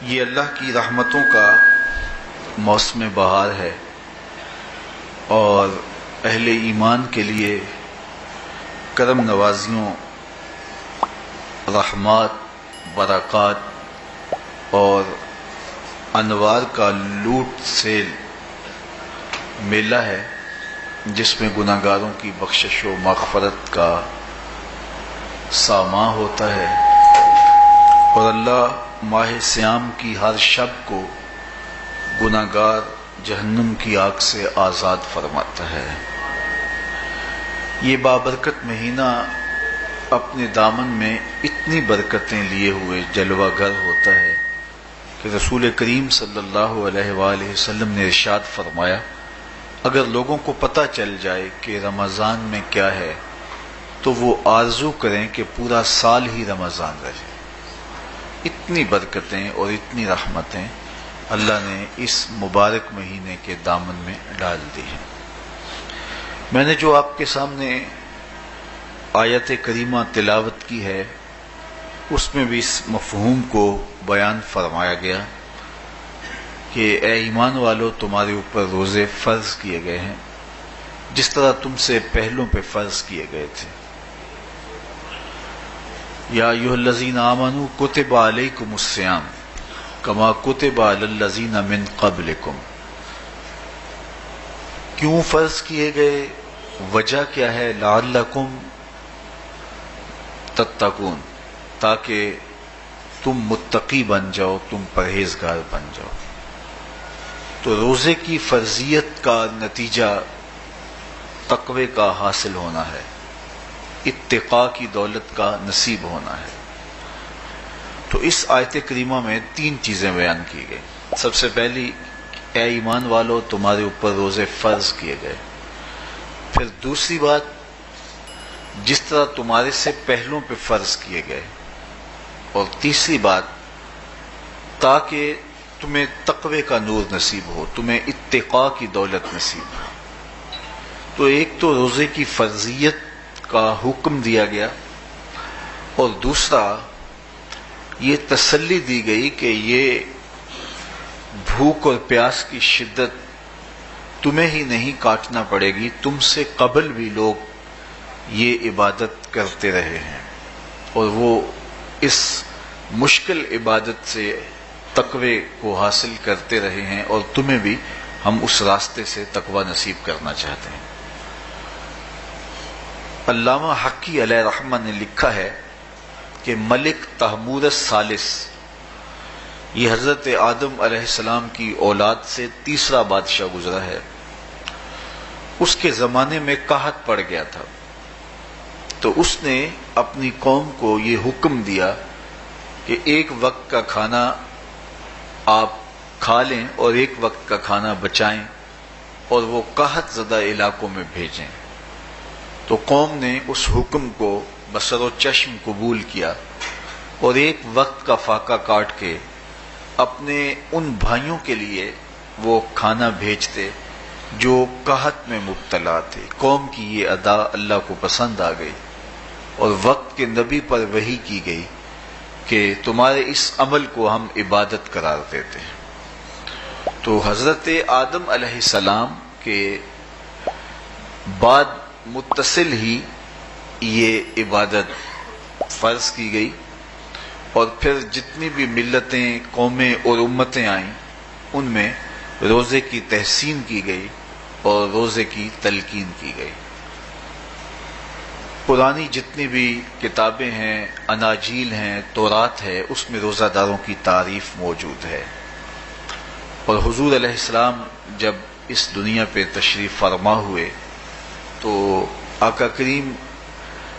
یہ اللہ کی رحمتوں کا موسم بہار ہے اور اہل ایمان کے لیے کرم نوازیوں، رحمات، برکات اور انوار کا لوٹ سیل میلہ ہے، جس میں گناہگاروں کی بخشش و مغفرت کا ساماں ہوتا ہے اور اللہ ماہ سیام کی ہر شب کو گناہگار جہنم کی آگ سے آزاد فرماتا ہے۔ یہ بابرکت مہینہ اپنے دامن میں اتنی برکتیں لیے ہوئے جلوہ گر ہوتا ہے کہ رسول کریم صلی اللہ علیہ وآلہ وسلم نے ارشاد فرمایا، اگر لوگوں کو پتہ چل جائے کہ رمضان میں کیا ہے تو وہ آرزو کریں کہ پورا سال ہی رمضان رہے۔ اتنی برکتیں اور اتنی رحمتیں اللہ نے اس مبارک مہینے کے دامن میں ڈال دی ہیں۔ میں نے جو آپ کے سامنے آیت کریمہ تلاوت کی ہے، اس میں بھی اس مفہوم کو بیان فرمایا گیا کہ اے ایمان والو، تمہارے اوپر روزے فرض کیے گئے ہیں جس طرح تم سے پہلوں پہ فرض کیے گئے تھے۔ یا ایھا الذین آمنوا کتب علیکم الصیام کما کتب علی الذین من قبلکم۔ کیوں فرض کیے گئے؟ وجہ کیا ہے؟ لعلکم تتقون، تاکہ تم متقی بن جاؤ، تم پرہیزگار بن جاؤ۔ تو روزے کی فرضیت کا نتیجہ تقوی کا حاصل ہونا ہے، اتقاء کی دولت کا نصیب ہونا ہے۔ تو اس آیت کریمہ میں تین چیزیں بیان کی گئی۔ سب سے پہلی، اے ایمان والو، تمہارے اوپر روزے فرض کیے گئے۔ پھر دوسری بات، جس طرح تمہارے سے پہلوں پہ فرض کیے گئے۔ اور تیسری بات، تاکہ تمہیں تقوی کا نور نصیب ہو، تمہیں اتقاء کی دولت نصیب ہو۔ تو ایک تو روزے کی فرضیت کا حکم دیا گیا، اور دوسرا یہ تسلی دی گئی کہ یہ بھوک اور پیاس کی شدت تمہیں ہی نہیں کاٹنا پڑے گی، تم سے قبل بھی لوگ یہ عبادت کرتے رہے ہیں اور وہ اس مشکل عبادت سے تقوی کو حاصل کرتے رہے ہیں، اور تمہیں بھی ہم اس راستے سے تقوی نصیب کرنا چاہتے ہیں۔ علامہ حقی علیہ رحمہ نے لکھا ہے کہ ملک تحمور الثالث، یہ حضرت آدم علیہ السلام کی اولاد سے تیسرا بادشاہ گزرا ہے، اس کے زمانے میں قحط پڑ گیا تھا، تو اس نے اپنی قوم کو یہ حکم دیا کہ ایک وقت کا کھانا آپ کھا لیں اور ایک وقت کا کھانا بچائیں اور وہ قحط زدہ علاقوں میں بھیجیں۔ تو قوم نے اس حکم کو بصر و چشم قبول کیا اور ایک وقت کا فاقہ کاٹ کے اپنے ان بھائیوں کے لیے وہ کھانا بھیجتے جو قحط میں مبتلا تھے۔ قوم کی یہ ادا اللہ کو پسند آ گئی اور وقت کے نبی پر وحی کی گئی کہ تمہارے اس عمل کو ہم عبادت قرار دیتے ہیں۔ تو حضرت آدم علیہ السلام کے بعد متصل ہی یہ عبادت فرض کی گئی، اور پھر جتنی بھی ملتیں، قومیں اور امتیں آئیں، ان میں روزے کی تحسین کی گئی اور روزے کی تلقین کی گئی۔ پرانی جتنی بھی کتابیں ہیں، اناجیل ہیں، تورات ہے، اس میں روزہ داروں کی تعریف موجود ہے۔ اور حضور علیہ السلام جب اس دنیا پہ تشریف فرما ہوئے تو آقا کریم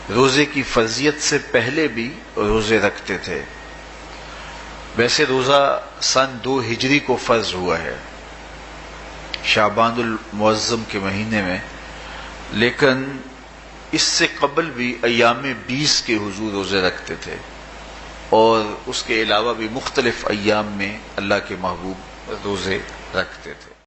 روزے کی فرضیت سے پہلے بھی روزے رکھتے تھے۔ ویسے روزہ سن 2 ہجری کو فرض ہوا ہے، شعبان المعظم کے مہینے میں، لیکن اس سے قبل بھی ایام 20 کے حضور روزے رکھتے تھے، اور اس کے علاوہ بھی مختلف ایام میں اللہ کے محبوب روزے رکھتے تھے۔